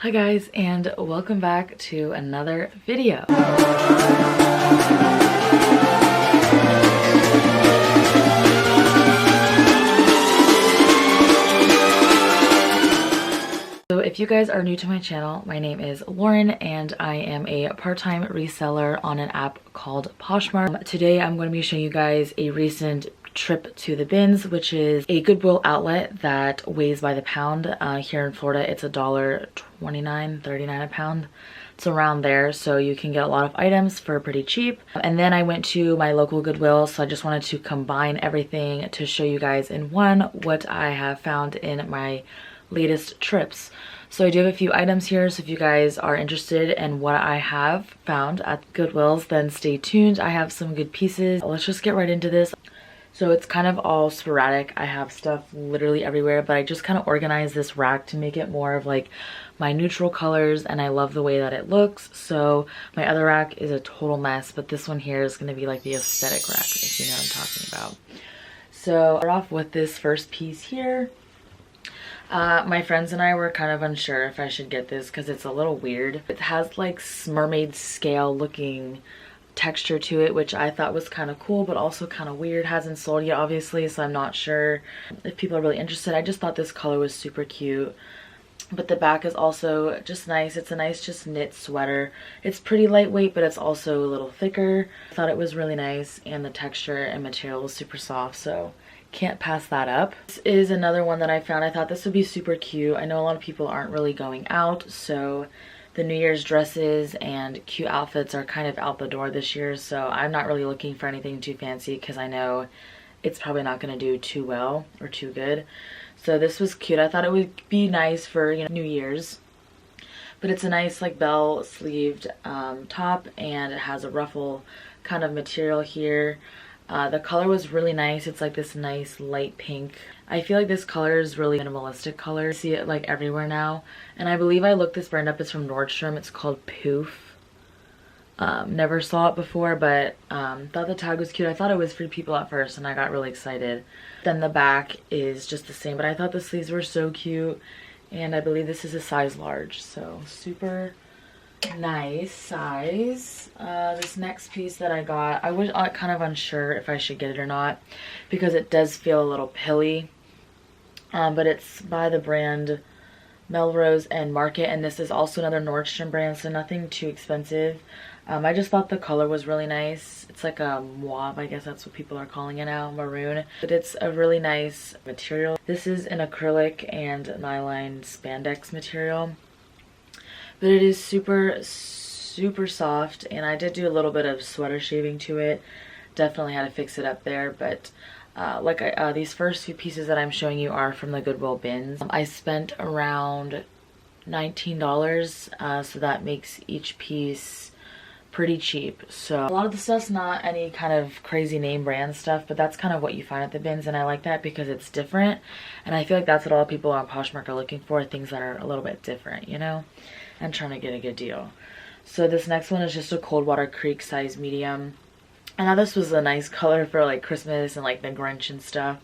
Hi guys, and welcome back to another video. So if you guys are new to my channel, my name is Lauren and I am a part-time reseller on an app called Poshmark. Today I'm going to be showing you guys a recent trip to the bins, which is a Goodwill outlet that weighs by the pound. Here in Florida it's $1.29-$1.39 a pound. It's around there, so you can get a lot of items for pretty cheap. And then I went to my local Goodwill, so I just wanted to combine everything to show you guys in one what I have found in my latest trips. So I do have a few items here, so if you guys are interested in what I have found at Goodwill's, then stay tuned. I have some good pieces. Let's just get right into this. So it's kind of all sporadic. I have stuff literally everywhere, but I just kind of organized this rack to make it more of like my neutral colors, and I love the way that it looks. So my other rack is a total mess, but this one here is going to be like the aesthetic rack, if you know what I'm talking about. So I'll start off with this first piece here. My friends and I were kind of unsure if I should get this because it's a little weird. It has like mermaid scale looking texture to it, which I thought was kind of cool but also kind of weird. Hasn't sold yet obviously, so I'm not sure if people are really interested. I just thought this color was super cute, but the back is also just nice. It's a nice just knit sweater. It's pretty lightweight, but it's also a little thicker. I thought it was really nice, and the texture and material was super soft, so can't pass that up. This is another one that I found. I thought this would be super cute. I know a lot of people aren't really going out, so the New Year's dresses and cute outfits are kind of out the door this year, so I'm not really looking for anything too fancy because I know it's probably not going to do too well or too good. So this was cute. I thought it would be nice for, you know, New Year's. But it's a nice like bell sleeved top, and it has a ruffle kind of material here. The color was really nice. It's like this nice light pink. I feel like this color is really minimalistic color. I see it like everywhere now. And I believe I looked this brand up. It's from Nordstrom. It's called Poof. Never saw it before, but thought the tag was cute. I thought it was for people at first, and I got really excited. Then the back is just the same, but I thought the sleeves were so cute. And I believe this is a size large, so super nice size. This next piece that I got, I was kind of unsure if I should get it or not because it does feel a little pilly, but it's by the brand Melrose and Market, and this is also another Nordstrom brand, so nothing too expensive. I just thought the color was really nice. It's like a mauve, I guess that's what people are calling it now, maroon, but it's a really nice material. This is an acrylic and nylon spandex material, but it is super soft, and I did do a little bit of sweater shaving to it. Definitely had to fix it up there, but these first few pieces that I'm showing you are from the Goodwill bins. I spent around $19, so that makes each piece pretty cheap. So a lot of the stuff's not any kind of crazy name brand stuff, but that's kind of what you find at the bins, and I like that because it's different, and I feel like that's what all people on Poshmark are looking for, things that are a little bit different, you know, and trying to get a good deal. So this next one is just a Coldwater Creek size medium. I thought this was a nice color for like Christmas and like the Grinch and stuff.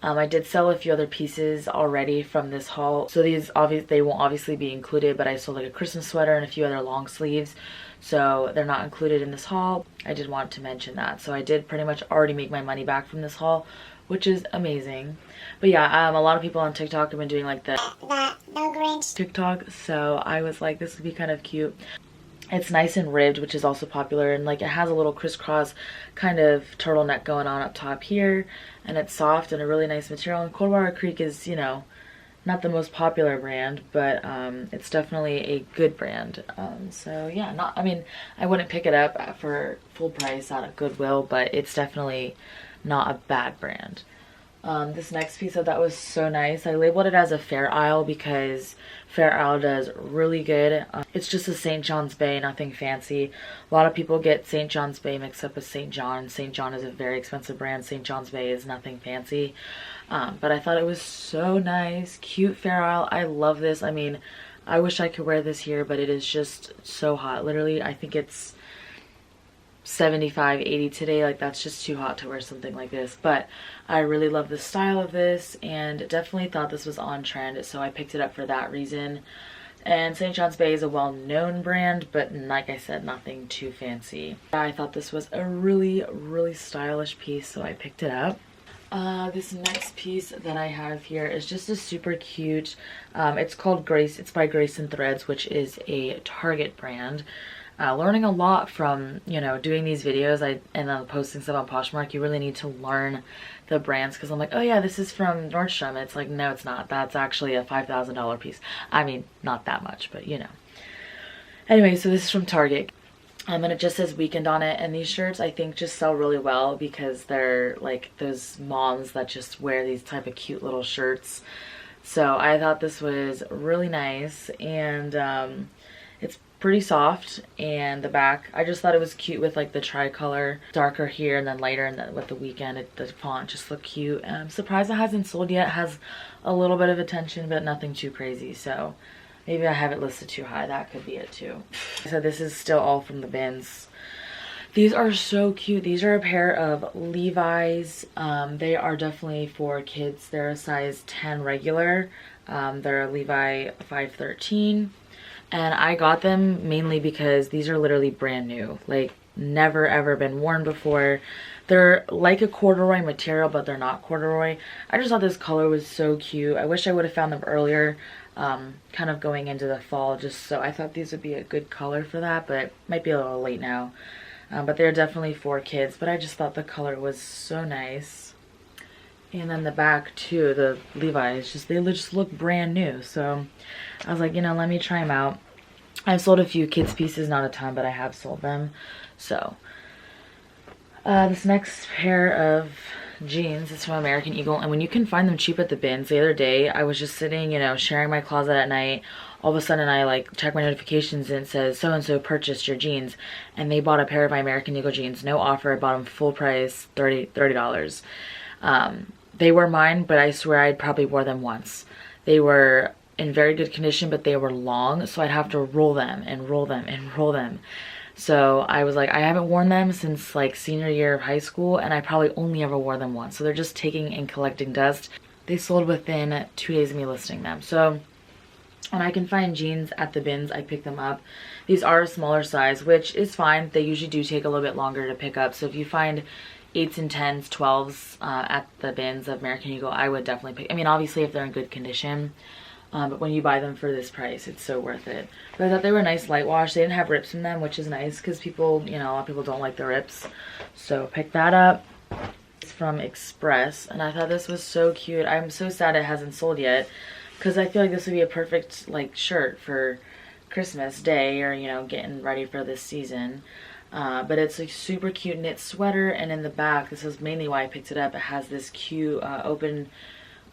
I did sell a few other pieces already from this haul, so these they won't obviously be included, but I sold like a Christmas sweater and a few other long sleeves, so they're not included in this haul. I did want to mention that. So I did pretty much already make my money back from this haul, which is amazing. But yeah, a lot of people on TikTok have been doing like the no Grinch TikTok, so I was like, this would be kind of cute. It's nice and ribbed, which is also popular, and like it has a little crisscross kind of turtleneck going on up top here, and it's soft and a really nice material. And Coldwater Creek is, you know, not the most popular brand, but it's definitely a good brand. So yeah, I mean, I wouldn't pick it up for full price out of Goodwill, but it's definitely not a bad brand. This next piece I thought was so nice. I labeled it as a Fair Isle because Fair Isle does really good. It's just a St. John's Bay, nothing fancy. A lot of people get St. John's Bay mixed up with St. John. St. John is a very expensive brand. St. John's Bay is nothing fancy. But I thought it was so nice. Cute Fair Isle. I love this. I mean, I wish I could wear this here, but it is just so hot. Literally, I think it's 75, 80 today. Like, that's just too hot to wear something like this. But I really love the style of this and definitely thought this was on trend, so I picked it up for that reason. And St. John's Bay is a well-known brand, but like I said, nothing too fancy. I thought this was a really stylish piece, so I picked it up. This next piece that I have here is just a super cute, it's called Grace, it's by Grace and Threads, which is a Target brand. Learning a lot from, you know, doing these videos and posting stuff on Poshmark. You really need to learn the brands, because I'm like, oh yeah, this is from Nordstrom. It's like, no, it's not. That's actually a $5,000 piece. I mean, not that much, but you know. Anyway, so this is from Target. And it just says Weekend on it, and these shirts I think just sell really well because they're like those moms that just wear these type of cute little shirts. So I thought this was really nice, and it's pretty soft. And the back, I just thought it was cute with like the tricolor, darker here and then lighter, and then with the Weekend, the font just looked cute. And I'm surprised it hasn't sold yet. It has a little bit of attention, but nothing too crazy. So maybe I have it listed too high. That could be it too. So this is still all from the bins. These are so cute. These are a pair of Levi's. They are definitely for kids. They're a size 10 regular. They're a Levi 513. And I got them mainly because these are literally brand new. Like, never ever been worn before. They're like a corduroy material, but they're not corduroy. I just thought this color was so cute. I wish I would have found them earlier. Kind of going into the fall, just so I thought these would be a good color for that, but might be a little late now. But they're definitely for kids, but I just thought the color was so nice. And then the back too, the Levi's, they just look brand new. So I was like, you know, let me try them out. I've sold a few kids pieces, not a ton, but I have sold them. So this next pair of jeans is from American Eagle, and when you can find them cheap at the bins, the other day I was just sitting, you know, sharing my closet at night. All of a sudden I like check my notifications and it says so and so purchased your jeans, and they bought a pair of my American Eagle jeans, no offer. I bought them full price, $30. They were mine, but I swear I'd probably wore them once. They were in very good condition, but they were long, so I'd have to roll them and roll them and roll them. So I was like, I haven't worn them since like senior year of high school, and I probably only ever wore them once. So they're just taking and collecting dust. They sold within 2 days of me listing them. So when I can find jeans at the bins, I pick them up. These are a smaller size, which is fine. They usually do take a little bit longer to pick up. So if you find 8s and 10s, 12s at the bins of American Eagle, I would definitely pick. I mean, obviously if they're in good condition. But when you buy them for this price, it's so worth it. But I thought they were a nice light wash. They didn't have rips in them, which is nice because people, you know, a lot of people don't like the rips. So pick that up. It's from Express, and I thought this was so cute. I'm so sad it hasn't sold yet because I feel like this would be a perfect like shirt for Christmas Day, or, you know, getting ready for this season. But it's a super cute knit sweater, and in the back, this is mainly why I picked it up, it has this cute open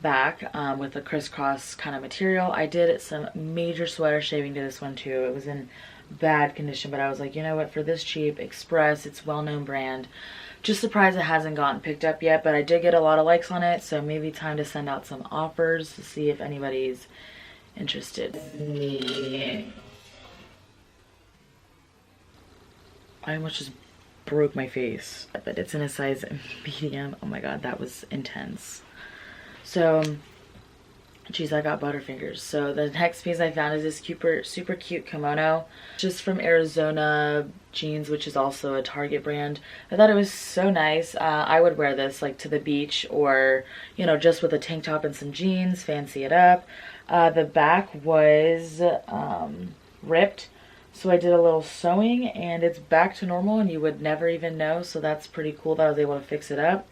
back with a crisscross kind of material. I did some major sweater shaving to this one too. It was in bad condition, but I was like, you know what, for this cheap, Express, it's well-known brand. Just surprised it hasn't gotten picked up yet, but I did get a lot of likes on it, so maybe time to send out some offers to see if anybody's interested. I almost just broke my face, but it's in a size medium. Oh my god, that was intense. So, geez, I got butterfingers. So the next piece I found is this super cute kimono, just from Arizona Jeans, which is also a Target brand. I thought it was so nice. I would wear this like to the beach, or, you know, just with a tank top and some jeans, fancy it up. The back was ripped, so I did a little sewing and it's back to normal, and you would never even know. So that's pretty cool that I was able to fix it up.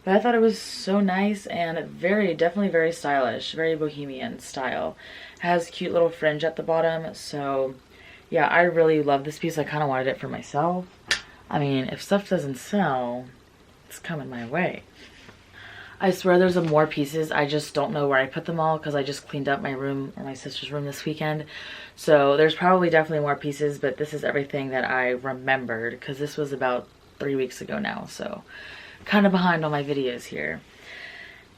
But I thought it was so nice and definitely very stylish, very bohemian style. It has cute little fringe at the bottom. So yeah, I really love this piece. I kind of wanted it for myself. I mean, if stuff doesn't sell, it's coming my way. I swear there's more pieces. I just don't know where I put them all because I just cleaned up my room, or my sister's room, this weekend. So there's probably definitely more pieces, but this is everything that I remembered because this was about 3 weeks ago now. So kind of behind on my videos here.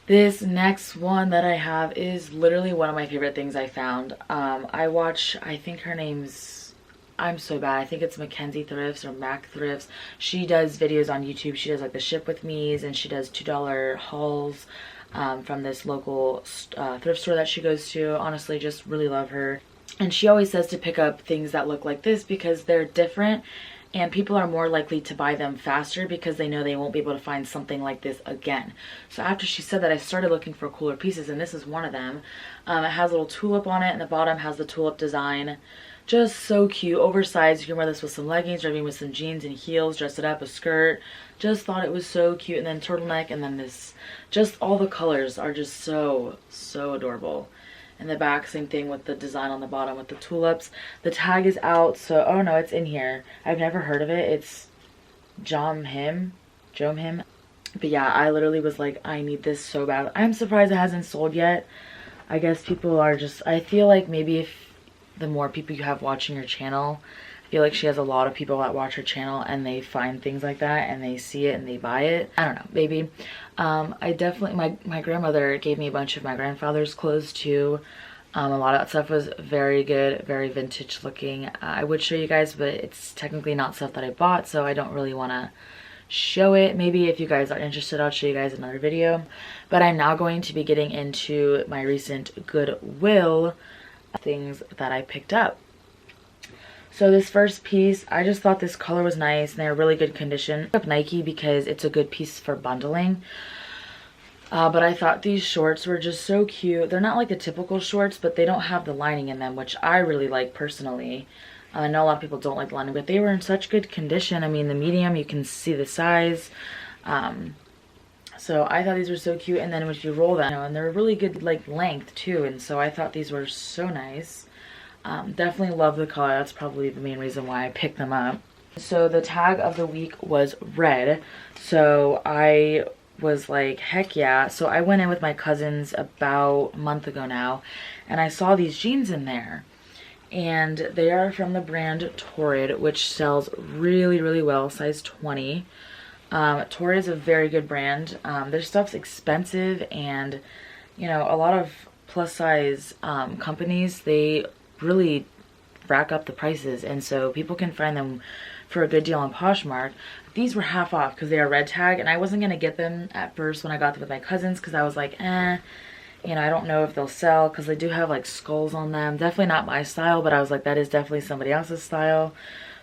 This next one that I have is literally one of my favorite things I found. I think her name's, I'm so bad, I think it's Mackenzie Thrifts or Mac Thrifts. She does videos on YouTube. She does like the ship with me's, and she does $2 hauls from this local thrift store that she goes to. Honestly, just really love her. And she always says to pick up things that look like this because they're different and people are more likely to buy them faster because they know they won't be able to find something like this again. So after she said that, I started looking for cooler pieces, and this is one of them. It has a little tulip on it, and the bottom has the tulip design. Just so cute, oversized. You can wear this with some leggings, or even with some jeans and heels, dress it up, a skirt. Just thought it was so cute. And then turtleneck, and then this, just all the colors are just so adorable. In the back, same thing with the design on the bottom with the tulips. The tag is out, so, oh no, it's in here. I've never heard of it. It's Jomhim. But yeah, I literally was like, I need this so bad. I'm surprised it hasn't sold yet. I guess people are just, I feel like maybe if the more people you have watching your channel, I feel like she has a lot of people that watch her channel and they find things like that and they see it and they buy it. I don't know, maybe. I definitely, my grandmother gave me a bunch of my grandfather's clothes too. A lot of that stuff was very good, very vintage looking. I would show you guys, but it's technically not stuff that I bought, so I don't really want to show it. Maybe if you guys are interested, I'll show you guys another video. But I'm now going to be getting into my recent Goodwill things that I picked up. So this first piece, I just thought this color was nice and they're really good condition. I picked up Nike because it's a good piece for bundling. But I thought these shorts were just so cute. They're not like the typical shorts, but they don't have the lining in them, which I really like personally. I know a lot of people don't like the lining, but they were in such good condition. I mean, the medium, you can see the size. So I thought these were so cute. And then if you roll them, and they're really good like length too. And so I thought these were so nice. Definitely love the color. That's probably the main reason why I picked them up. So the tag of the week was red. So I was like, heck yeah. So I went in with my cousins about a month ago now, and I saw these jeans in there. And they are from the brand Torrid, which sells really well, size 20. Torrid is a very good brand. Their stuff's expensive, and you know, a lot of plus size companies, they really rack up the prices, and so people can find them for a good deal on Poshmark. These were half off because they are red tag, and I wasn't gonna get them at first when I got them with my cousins because I was like, you know, I don't know if they'll sell because they do have like skulls on them. Definitely not my style, but I was like, that is definitely somebody else's style.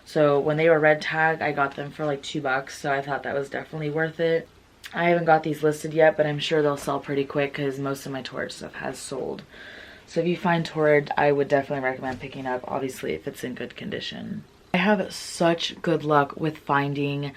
So when they were red tag, I got them for like $2, so I thought that was definitely worth it. I haven't got these listed yet, but I'm sure they'll sell pretty quick because most of my Torrid stuff has sold. So if you find Torrid, I would definitely recommend picking up, obviously if it's in good condition. I have such good luck with finding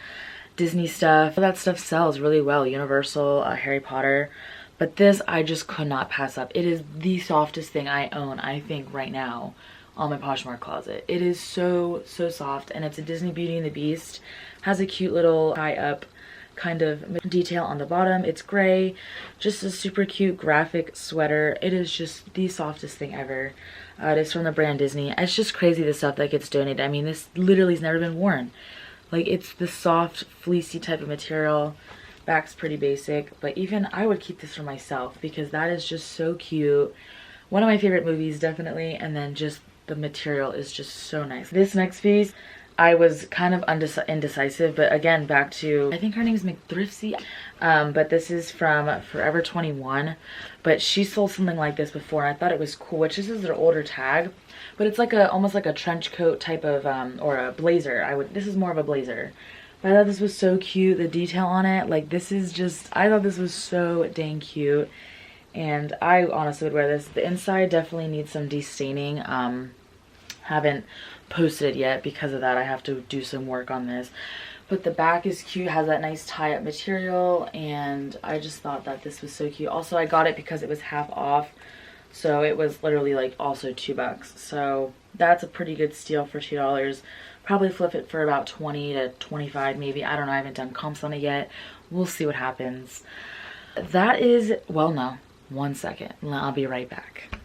Disney stuff. That stuff sells really well, Universal, Harry Potter. But this, I just could not pass up. It is the softest thing I own, I think, right now on my Poshmark closet. It is so soft, and it's a Disney Beauty and the Beast. Has a cute little tie-up kind of detail on the bottom. It's gray, just a super cute graphic sweater. It is just the softest thing ever. It is from the brand Disney. It's just crazy the stuff that gets donated. I mean, this literally has never been worn. Like, it's the soft, fleecy type of material. Back's pretty basic, but even I would keep this for myself because that is just so cute. One of my favorite movies, definitely, and then just the material is just so nice. This next piece, I was kind of indecisive, but again, back to, I think her name is McThriftsy, but this is from Forever 21, but she sold something like this before, and I thought it was cool, which this is their older tag, but it's like almost like a trench coat type of, or a blazer. This is more of a blazer. But I thought this was so cute, the detail on it, like this is just, I thought this was so dang cute, and I honestly would wear this. The inside definitely needs some destaining. Haven't posted it yet because of that. I have to do some work on this, but the back is cute, has that nice tie-up material, and I just thought that this was so cute. Also, I got it because it was half off, so it was literally like also $2, so that's a pretty good steal for $2. Probably flip it for about 20 to 25 maybe. I don't know, I haven't done comps on it yet. We'll see what happens. That is, well, no, 1 second, I'll be right back.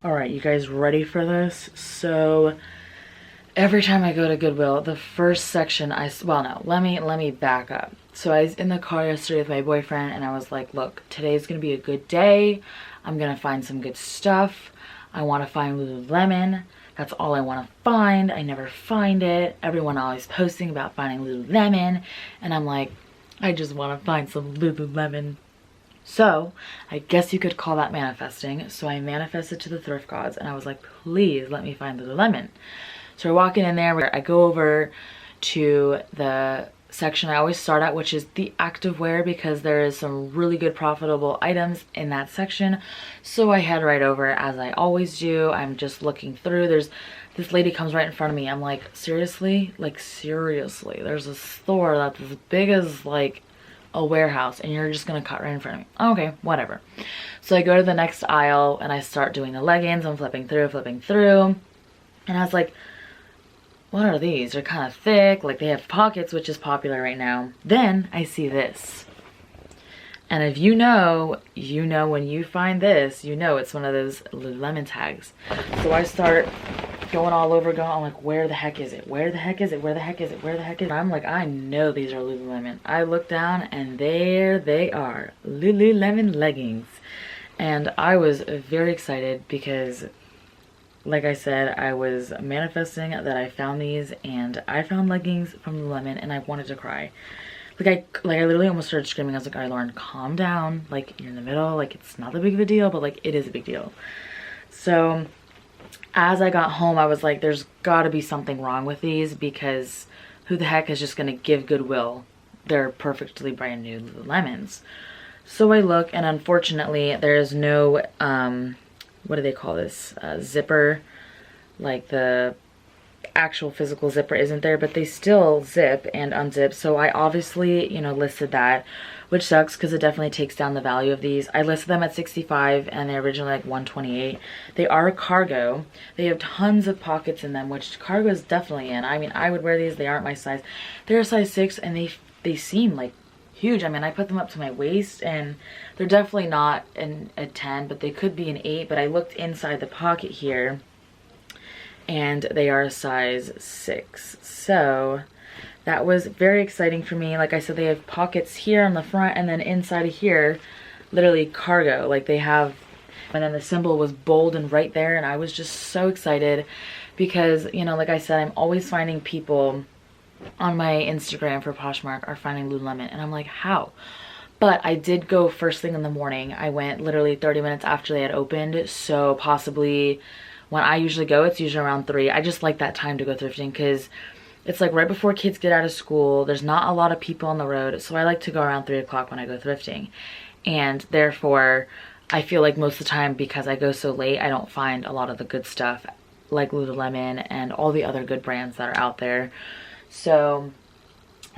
All right, you guys ready for this? So every time I go to Goodwill, the first section well, no, let me back up. So I was in the car yesterday with my boyfriend, and I was like, look, today's gonna be a good day. I'm gonna find some good stuff. I wanna find Lululemon. That's all I wanna find. I never find it. Everyone always posting about finding Lululemon, and I'm like, I just wanna find some Lululemon So I guess you could call that manifesting. So I manifested to the thrift gods and I was like, please let me find Lululemon. So we're walking in there, where I go over to the section I always start at, which is the activewear, because there is some really good profitable items in that section. So I head right over as I always do. I'm just looking through. There's this lady comes right in front of me. I'm like, seriously? Like, seriously? There's a store that's as big as like a warehouse and you're just gonna cut right in front of me. Okay, whatever. So I go to the next aisle and I start doing the leggings. I'm flipping through. And I was like, what are these? They're kind of thick, like they have pockets, which is popular right now. Then I see this. And if you know when you find this, you know it's one of those Lululemon tags. So I start going all over, I'm like, where the heck is it? Where the heck is it? Where the heck is it? Where the heck is it? I'm like, I know these are Lululemon. I look down and there they are, Lululemon leggings. And I was very excited because, like I said, I was manifesting that I found these, and I found leggings from Lululemon and I wanted to cry. I literally almost started screaming. I was like, all right, Lauren, calm down. Like, you're in the middle. Like, it's not that big of a deal, but like, it is a big deal. So as I got home, I was like, there's gotta be something wrong with these, because who the heck is just gonna give Goodwill their perfectly brand new Lululemons? So I look, and unfortunately there is no, what do they call this? Zipper. Like, the actual physical zipper isn't there, but they still zip and unzip. So I obviously, you know, listed that, which sucks because it definitely takes down the value of these. I listed them at $65 and they're originally like $128. They are cargo. They have tons of pockets in them, which cargo is definitely in. I mean, I would wear these. They aren't my size. They're a size 6 and they seem like huge. I mean, I put them up to my waist and they're definitely not a 10, but they could be an 8. But I looked inside the pocket here and they are a size 6. So that was very exciting for me. Like I said, they have pockets here on the front, and then inside of here, literally cargo. Like they have, and then the symbol was bold and right there, and I was just so excited because, you know, like I said, I'm always finding people on my Instagram for Poshmark are finding Lululemon, and I'm like, how? But I did go first thing in the morning. I went literally 30 minutes after they had opened, so possibly when I usually go, it's usually around 3. I just like that time to go thrifting because it's like right before kids get out of school. There's not a lot of people on the road, so I like to go around 3 o'clock when I go thrifting. And therefore, I feel like most of the time, because I go so late, I don't find a lot of the good stuff like Lululemon and all the other good brands that are out there. So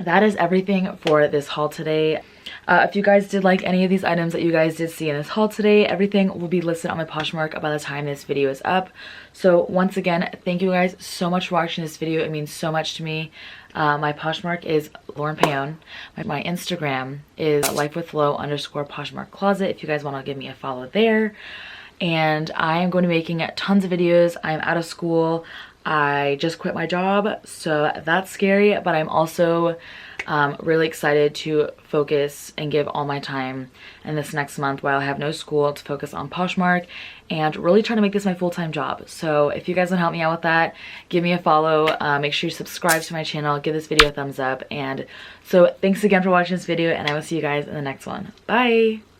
that is everything for this haul today. If you guys did like any of these items that you guys did see in this haul today, everything will be listed on my Poshmark by the time this video is up. So once again, thank you guys so much for watching this video. It means so much to me. My Poshmark is Lauren Payon. My Instagram is lifewithlo_Poshmark closet if you guys want to give me a follow there. And I am going to be making tons of videos. I'm out of school. I just quit my job, so that's scary, but I'm also really excited to focus and give all my time in this next month while I have no school to focus on Poshmark and really try to make this my full-time job. So if you guys want to help me out with that, give me a follow. Make sure you subscribe to my channel, give this video a thumbs up. And so thanks again for watching this video, and I will see you guys in the next one. Bye!